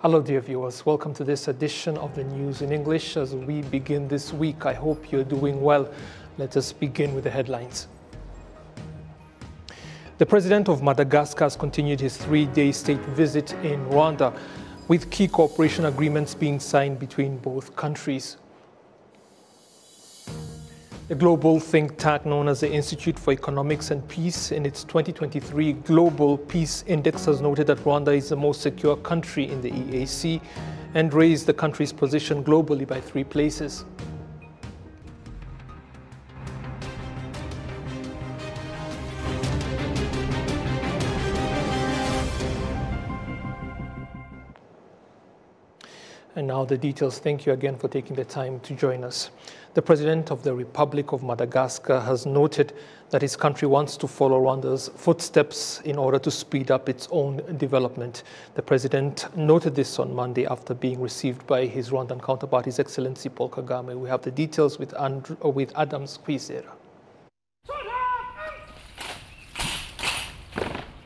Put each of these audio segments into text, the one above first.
Hello dear viewers, welcome to this edition of the News in English. As we begin this week, I hope you're doing well. Let us begin with the headlines. The president of Madagascar has continued his three-day state visit in Rwanda, with key cooperation agreements being signed between both countries. The global think tank known as the Institute for Economics and Peace, in its 2023 Global Peace Index, has noted that Rwanda is the most secure country in the EAC and raised the country's position globally by 3 places. And now the details. Thank you again for taking the time to join us. The President of the Republic of Madagascar has noted that his country wants to follow Rwanda's footsteps in order to speed up its own development. The President noted this on Monday after being received by his Rwandan counterpart, His Excellency Paul Kagame. We have the details with Adams Kwizera.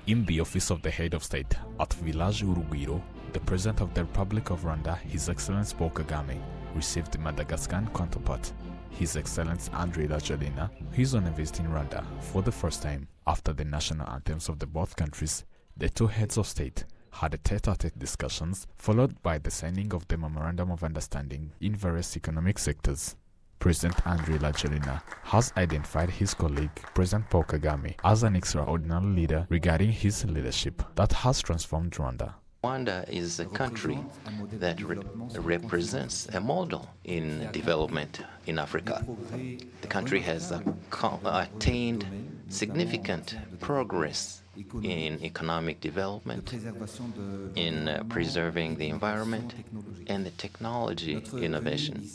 In the office of the head of state at Village Urugwiro, the President of the Republic of Rwanda, His Excellency Paul Kagame, received the Madagascan counterpart, His Excellency Andry Rajoelina, who is on a visit in Rwanda for the first time. After the national anthems of the both countries, the two heads of state had a tete-a-tete discussions, followed by the signing of the Memorandum of Understanding in various economic sectors. President Andry Rajoelina has identified his colleague, President Paul Kagame, as an extraordinary leader regarding his leadership that has transformed Rwanda. Rwanda is a country that represents a model in development in Africa. The country has attained significant progress in economic development, in preserving the environment, and the technology innovation.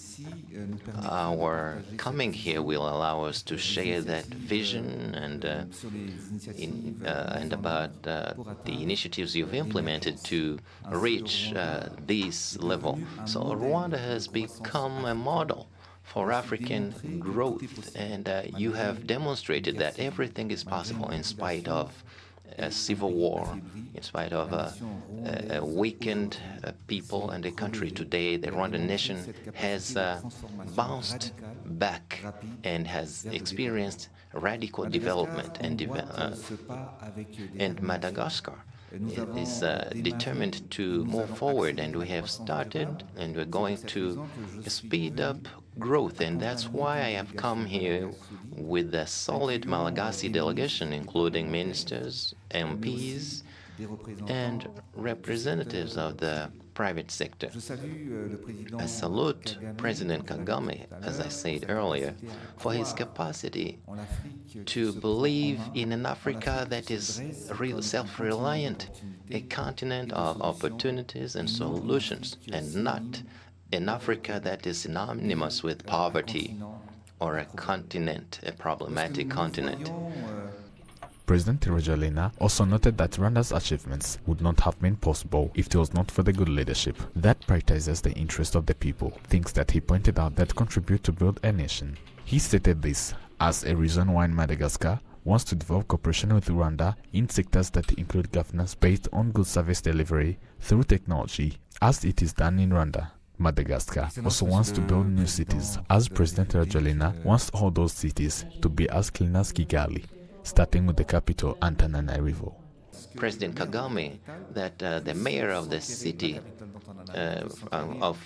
Our coming here will allow us to share that vision and about the initiatives you've implemented to reach this level. So Rwanda has become a model for African growth, and you have demonstrated that everything is possible in spite of a civil war, in spite of a weakened people and a country. Today, the Rwandan nation has bounced back and has experienced radical development, and Madagascar is determined to move forward, and we have started and we're going to speed up growth, and that's why I have come here with a solid Malagasy delegation, including ministers, MPs, and representatives of the private sector. I salute President Kagame, as I said earlier, for his capacity to believe in an Africa that is self-reliant, a continent of opportunities and solutions, and not an Africa that is synonymous with poverty or a continent, a problematic continent. President Rajoelina also noted that Rwanda's achievements would not have been possible if it was not for the good leadership that prioritizes the interest of the people, things that he pointed out that contribute to build a nation. He stated this as a reason why Madagascar wants to develop cooperation with Rwanda in sectors that include governance based on good service delivery through technology, as it is done in Rwanda. Madagascar also wants to build new cities, as President Rajoelina wants all those cities to be as clean as Kigali, starting with the capital, Antananarivo. President Kagame, that the mayor of the city of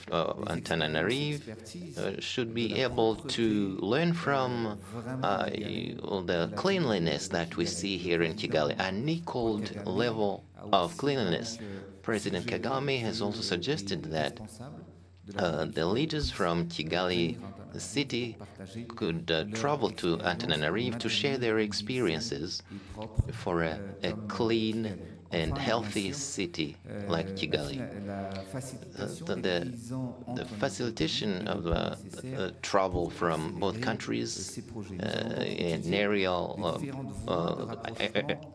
Antananarivo should be able to learn from the cleanliness that we see here in Kigali, an equal level of cleanliness. President Kagame has also suggested that the leaders from Kigali city could travel to Antananarivo to share their experiences for a clean and healthy city like Kigali. The facilitation of travel from both countries and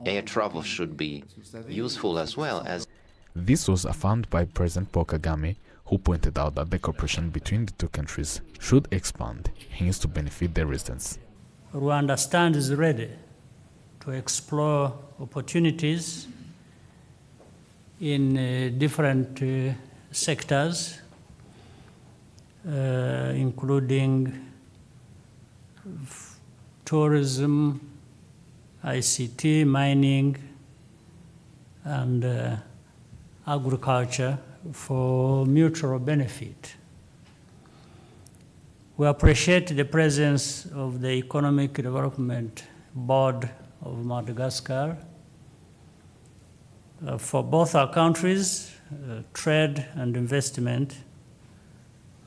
air travel should be useful as well. As this was affirmed by President Paul Kagame, who pointed out that the cooperation between the two countries should expand, hence to benefit their residents. Rwanda stands ready to explore opportunities in different sectors, including tourism, ICT, mining, and agriculture for mutual benefit. We appreciate the presence of the Economic Development Board of Madagascar. For both our countries, trade and investment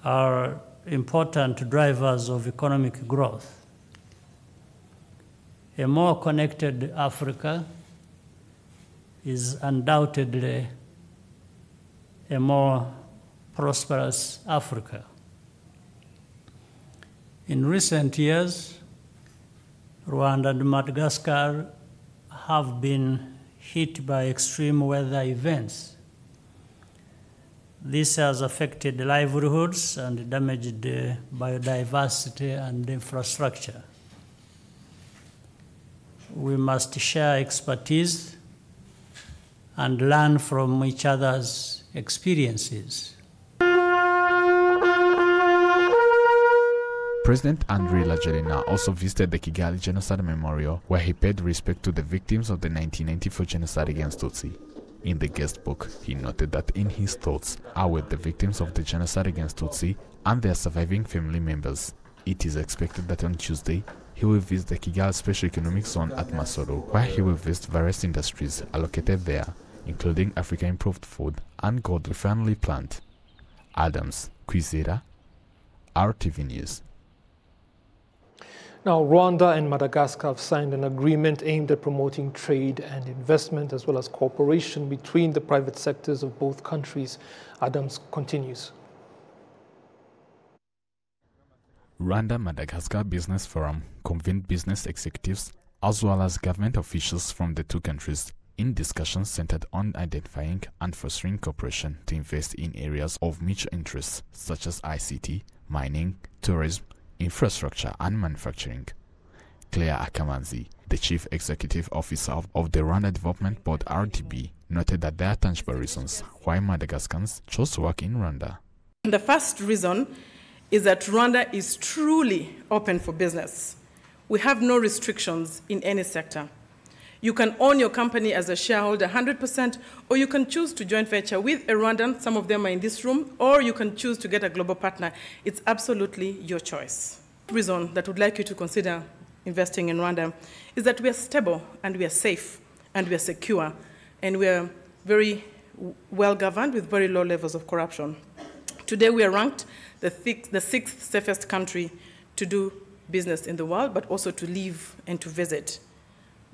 are important drivers of economic growth. A more connected Africa is undoubtedly a more prosperous Africa. In recent years, Rwanda and Madagascar have been hit by extreme weather events. This has affected livelihoods and damaged biodiversity and infrastructure. We must share expertise and learn from each other's experiences. President Andry Rajoelina also visited the Kigali Genocide Memorial, where he paid respect to the victims of the 1994 genocide against Tutsi. In the guest book, he noted that in his thoughts are with the victims of the genocide against Tutsi and their surviving family members. It is expected that on Tuesday, he will visit the Kigali Special Economic Zone at Masoro, where he will visit various industries allocated there, including Africa Improved Food and Gold Refinery Plant. Adams, Kwizera, RTV News. Now, Rwanda and Madagascar have signed an agreement aimed at promoting trade and investment as well as cooperation between the private sectors of both countries. Adams continues. Rwanda-Madagascar Business Forum convened business executives as well as government officials from the two countries in discussions centered on identifying and fostering cooperation to invest in areas of mutual interest such as ICT, mining, tourism, infrastructure and manufacturing. Claire Akamanzi, the Chief Executive Officer of the Rwanda Development Board RDB, noted that there are tangible reasons why Madagascans chose to work in Rwanda. The first reason is that Rwanda is truly open for business. We have no restrictions in any sector. You can own your company as a shareholder 100%, or you can choose to joint venture with a Rwandan, some of them are in this room, or you can choose to get a global partner. It's absolutely your choice. The reason that would like you to consider investing in Rwanda is that we are stable and we are safe and we are secure and we are very well governed with very low levels of corruption. Today we are ranked the sixth safest country to do business in the world, but also to live and to visit.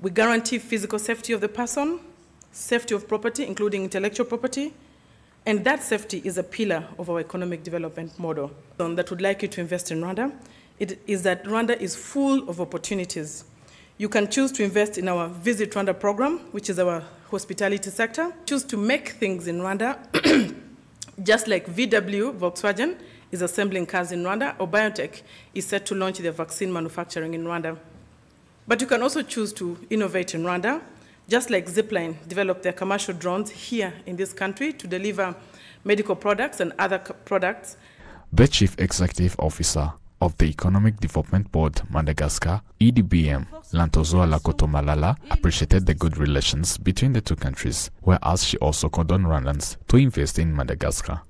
We guarantee physical safety of the person, safety of property, including intellectual property, and that safety is a pillar of our economic development model. That would like you to invest in Rwanda, it is that Rwanda is full of opportunities. You can choose to invest in our Visit Rwanda program, which is our hospitality sector. Choose to make things in Rwanda, just like VW, Volkswagen, is assembling cars in Rwanda, or Biotech is set to launch their vaccine manufacturing in Rwanda. But you can also choose to innovate in Rwanda, just like Zipline developed their commercial drones here in this country to deliver medical products and other products. The Chief Executive Officer of the Economic Development Board, Madagascar, EDBM, Lantozoa Lakoto-Malala, appreciated the good relations between the two countries, whereas she also called on Rwandans to invest in Madagascar.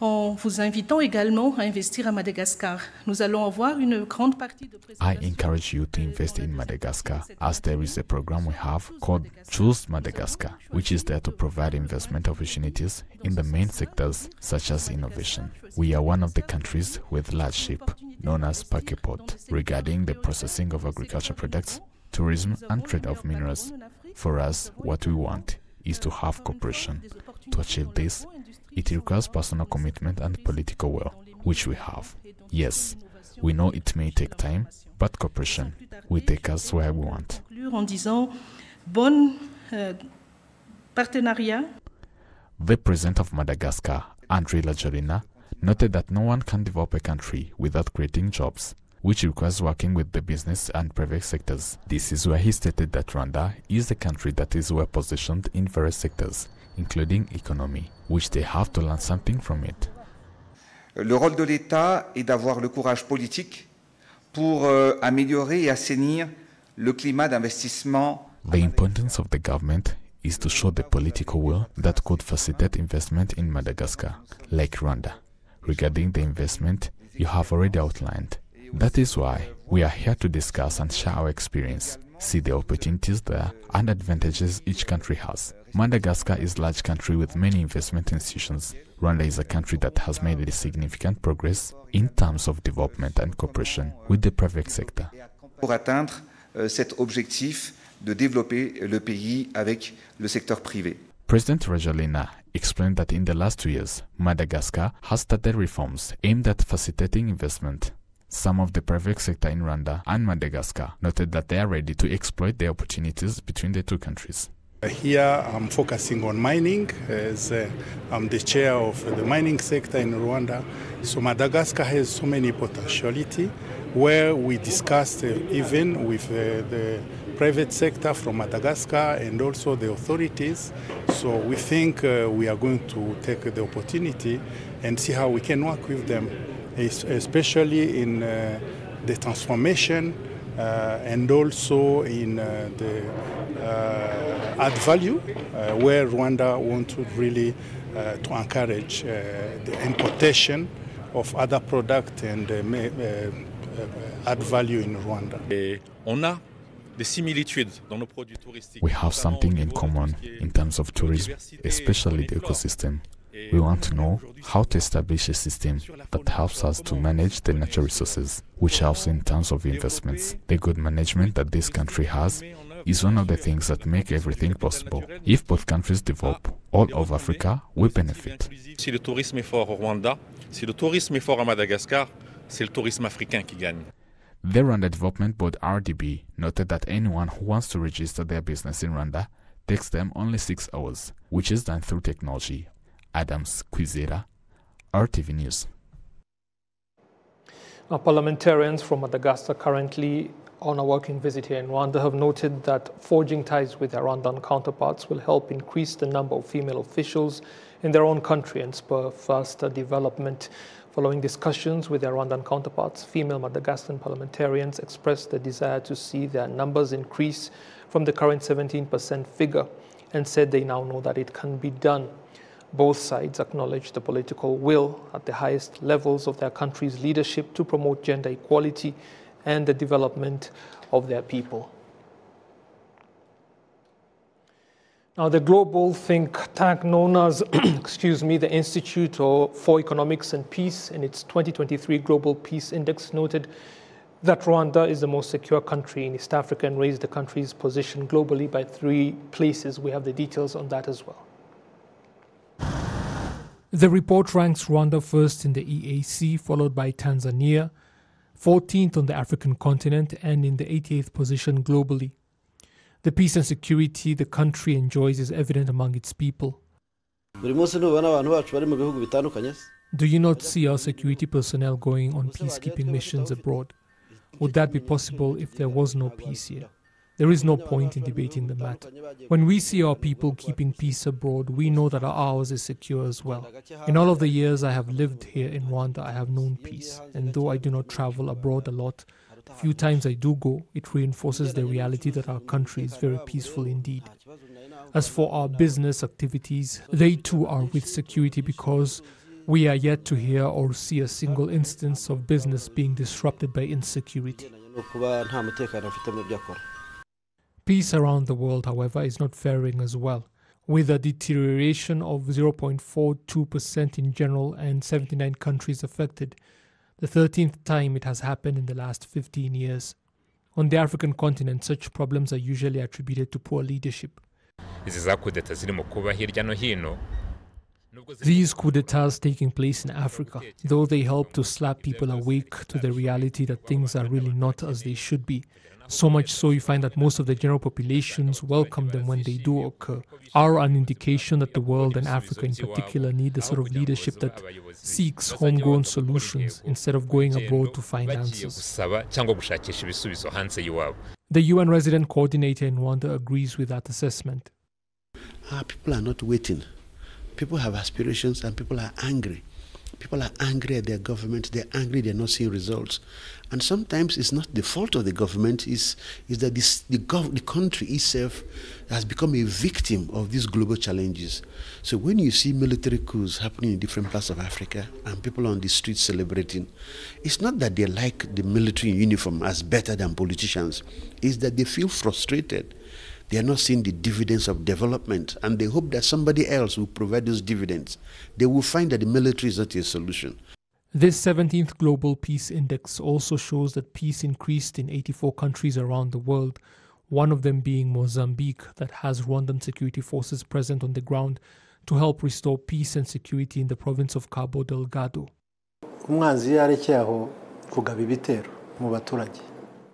En vous invitant également à investir à Madagascar. Nous allons avoir une grande partie de I encourage you to invest in Madagascar, as there is a program we have called Choose Madagascar, which is there to provide investment opportunities in the main sectors such as innovation. We are one of the countries with large ship, known as Pakeport, regarding the processing of agricultural products, tourism and trade of minerals. For us, what we want is to have cooperation. To achieve this, it requires personal commitment and political will, which we have. Yes, we know it may take time, but cooperation will take us where we want. The President of Madagascar, Andry Rajoelina, noted that no one can develop a country without creating jobs. which requires working with the business and private sectors. This is where he stated that Rwanda is a country that is well positioned in various sectors, including economy, which they have to learn something from it. Le rôle de l'État est d'avoir le courage politique pour améliorer et assainir le climat d'investissement. The importance of the government is to show the political will that could facilitate investment in Madagascar, like Rwanda. Regarding the investment, you have already outlined. That is why we are here to discuss and share our experience, see the opportunities there and advantages each country has. Madagascar is a large country with many investment institutions. Rwanda is a country that has made a significant progress in terms of development and cooperation with the private sector. Pour atteindre cet objectif de développer le pays avec le secteur privé. President Rajoelina explained that in the last 2 years, Madagascar has started reforms aimed at facilitating investment. Some of the private sector in Rwanda and Madagascar noted that they are ready to exploit the opportunities between the two countries. Here I'm focusing on mining, as I'm the chair of the mining sector in Rwanda. So Madagascar has so many potentiality where we discussed even with the private sector from Madagascar and also the authorities. So we think we are going to take the opportunity and see how we can work with them, especially in the transformation and also in the add value, where Rwanda wants to really to encourage the importation of other products and add value in Rwanda. We have something in common in terms of tourism, especially the ecosystem. We want to know how to establish a system that helps us to manage the natural resources, which helps in terms of investments. The good management that this country has is one of the things that make everything possible. If both countries develop, all of Africa will benefit. Si le tourisme est fort au Rwanda, si le tourisme est fort à Madagascar, c'est le tourisme africain qui gagne. The Rwanda Development Board RDB noted that anyone who wants to register their business in Rwanda takes them only 6 hours, which is done through technology. Adams Kwizera, RTV News. Now, parliamentarians from Madagascar currently on a working visit here in Rwanda have noted that forging ties with their Rwandan counterparts will help increase the number of female officials in their own country and spur faster development. Following discussions with their Rwandan counterparts, female Madagascan parliamentarians expressed the desire to see their numbers increase from the current 17% figure and said they now know that it can be done. Both sides acknowledged the political will at the highest levels of their country's leadership to promote gender equality and the development of their people. Now, the global think tank known as, the Institute for Economics and Peace, in its 2023 Global Peace Index, noted that Rwanda is the most secure country in East Africa and raised the country's position globally by 3 places. We have the details on that as well. The report ranks Rwanda first in the EAC, followed by Tanzania, 14th on the African continent, and in the 88th position globally. The peace and security the country enjoys is evident among its people. Do you not see our security personnel going on peacekeeping missions abroad? Would that be possible if there was no peace here? There is no point in debating the matter. When we see our people keeping peace abroad, we know that ours is secure as well. In all of the years I have lived here in Rwanda, I have known peace. And though I do not travel abroad a lot, the few times I do go, it reinforces the reality that our country is very peaceful indeed. As for our business activities, they too are with security because we are yet to hear or see a single instance of business being disrupted by insecurity. Peace around the world, however, is not faring as well, with a deterioration of 0.42% in general and 79 countries affected, the 13th time it has happened in the last 15 years. On the African continent, such problems are usually attributed to poor leadership. These coups d'etats taking place in Africa, though they help to slap people awake to the reality that things are really not as they should be. So much so you find that most of the general populations welcome them when they do occur, are an indication that the world and Africa in particular need the sort of leadership that seeks homegrown solutions instead of going abroad to find answers. The UN resident coordinator in Rwanda agrees with that assessment. People are not waiting. People have aspirations and people are angry. People are angry at their government. They're angry they're not seeing results. And sometimes it's not the fault of the government, is that the country itself has become a victim of these global challenges. So when you see military coups happening in different parts of Africa and people on the streets celebrating, it's not that they like the military in uniform as better than politicians. It's that they feel frustrated. They are not seeing the dividends of development, and they hope that somebody else will provide those dividends. They will find that the military is not a solution. This 17th Global Peace Index also shows that peace increased in 84 countries around the world, one of them being Mozambique, that has Rwandan security forces present on the ground to help restore peace and security in the province of Cabo Delgado.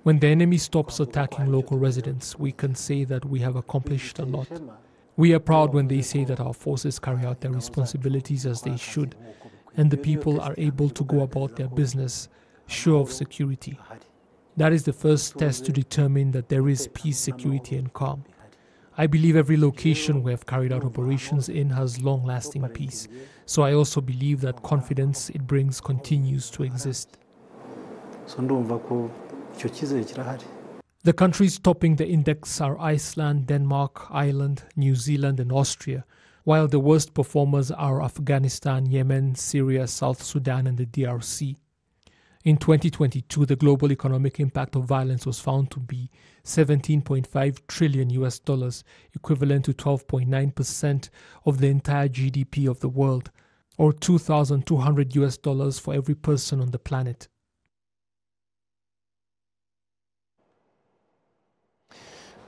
When the enemy stops attacking local residents, we can say that we have accomplished a lot. We are proud when they say that our forces carry out their responsibilities as they should, and the people are able to go about their business, sure of security. That is the first test to determine that there is peace, security, and calm. I believe every location we have carried out operations in has long-lasting peace, so I also believe that confidence it brings continues to exist. The countries topping the index are Iceland, Denmark, Ireland, New Zealand, and Austria, while the worst performers are Afghanistan, Yemen, Syria, South Sudan, and the DRC. In 2022, the global economic impact of violence was found to be $17.5 trillion, equivalent to 12.9% of the entire GDP of the world, or $2,200 for every person on the planet.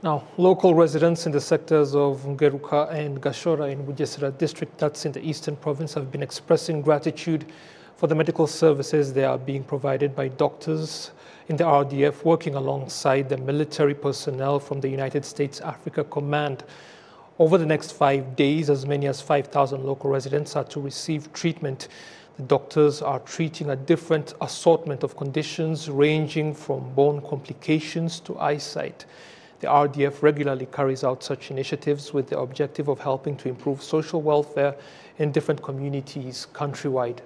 Now, local residents in the sectors of Ngeruka and Gashora in Bugesera district, that's in the eastern province, have been expressing gratitude for the medical services they are being provided by doctors in the RDF working alongside the military personnel from the United States Africa Command. Over the next 5 days, as many as 5,000 local residents are to receive treatment. The doctors are treating a different assortment of conditions ranging from bone complications to eyesight. The RDF regularly carries out such initiatives with the objective of helping to improve social welfare in different communities countrywide.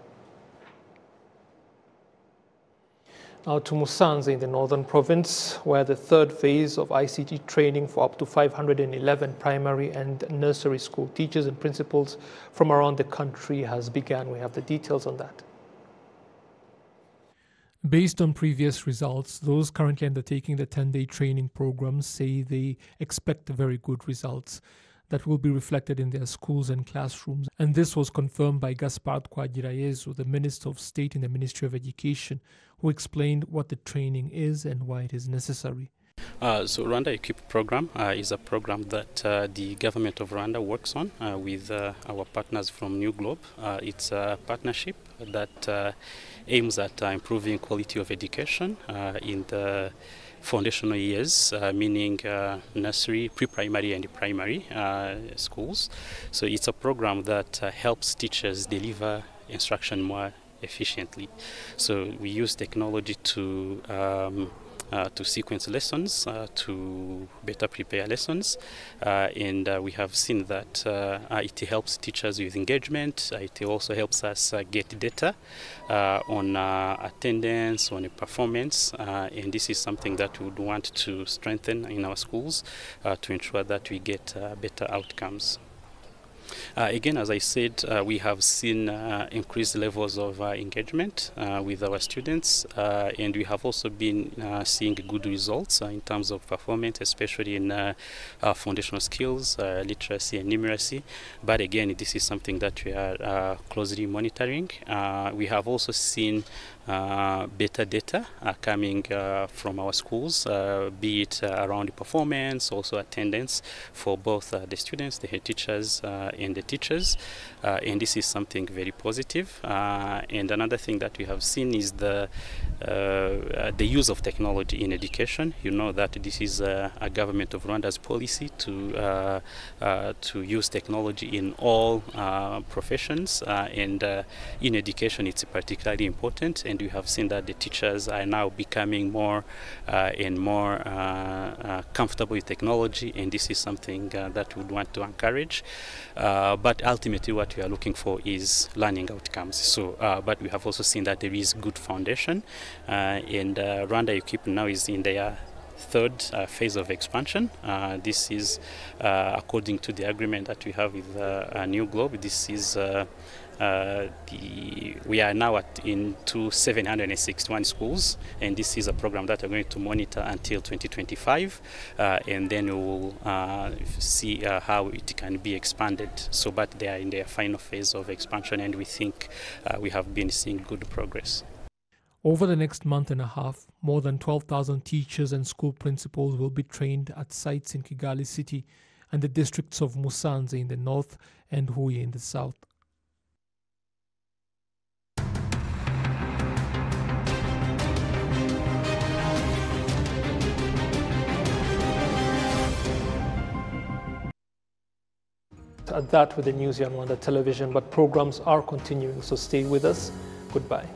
Now to Musanze in the northern province, where the third phase of ICT training for up to 511 primary and nursery school teachers and principals from around the country has begun. We have the details on that. Based on previous results, those currently undertaking the 10-day training program say they expect very good results that will be reflected in their schools and classrooms. And this was confirmed by Gaspard Kwagirayezu, the Minister of State in the Ministry of Education, who explained what the training is and why it is necessary. So Rwanda Equip program is a program that the government of Rwanda works on with our partners from New Globe. It's a partnership that aims at improving quality of education in the foundational years, meaning nursery, pre-primary and primary schools. So it's a program that helps teachers deliver instruction more efficiently. So we use technology to sequence lessons, to better prepare lessons, and we have seen that it helps teachers with engagement. It also helps us get data on attendance, on performance, and this is something that we would want to strengthen in our schools to ensure that we get better outcomes. Again, as I said, we have seen increased levels of engagement with our students, and we have also been seeing good results in terms of performance, especially in foundational skills, literacy and numeracy. But again, this is something that we are closely monitoring. We have also seen better data coming from our schools, be it around performance, also attendance for both the students, the head teachers, and the teachers. And this is something very positive. And another thing that we have seen is the use of technology in education. You know that this is a government of Rwanda's policy to use technology in all professions, and in education it's particularly important. And we have seen that the teachers are now becoming more and more comfortable with technology, and this is something that we would want to encourage. But ultimately what we are looking for is learning outcomes. So, but we have also seen that there is good foundation, and Rwanda UKIP now is in their third phase of expansion. This is according to the agreement that we have with New Globe. This is we are now into 761 schools, and this is a program that we're going to monitor until 2025, and then we will see how it can be expanded. So, but they are in their final phase of expansion, and we think we have been seeing good progress. Over the next month and a half, more than 12,000 teachers and school principals will be trained at sites in Kigali City and the districts of Musanze in the north and Huye in the south. At that with the news here on Rwanda Television, but programs are continuing, so stay with us. Goodbye.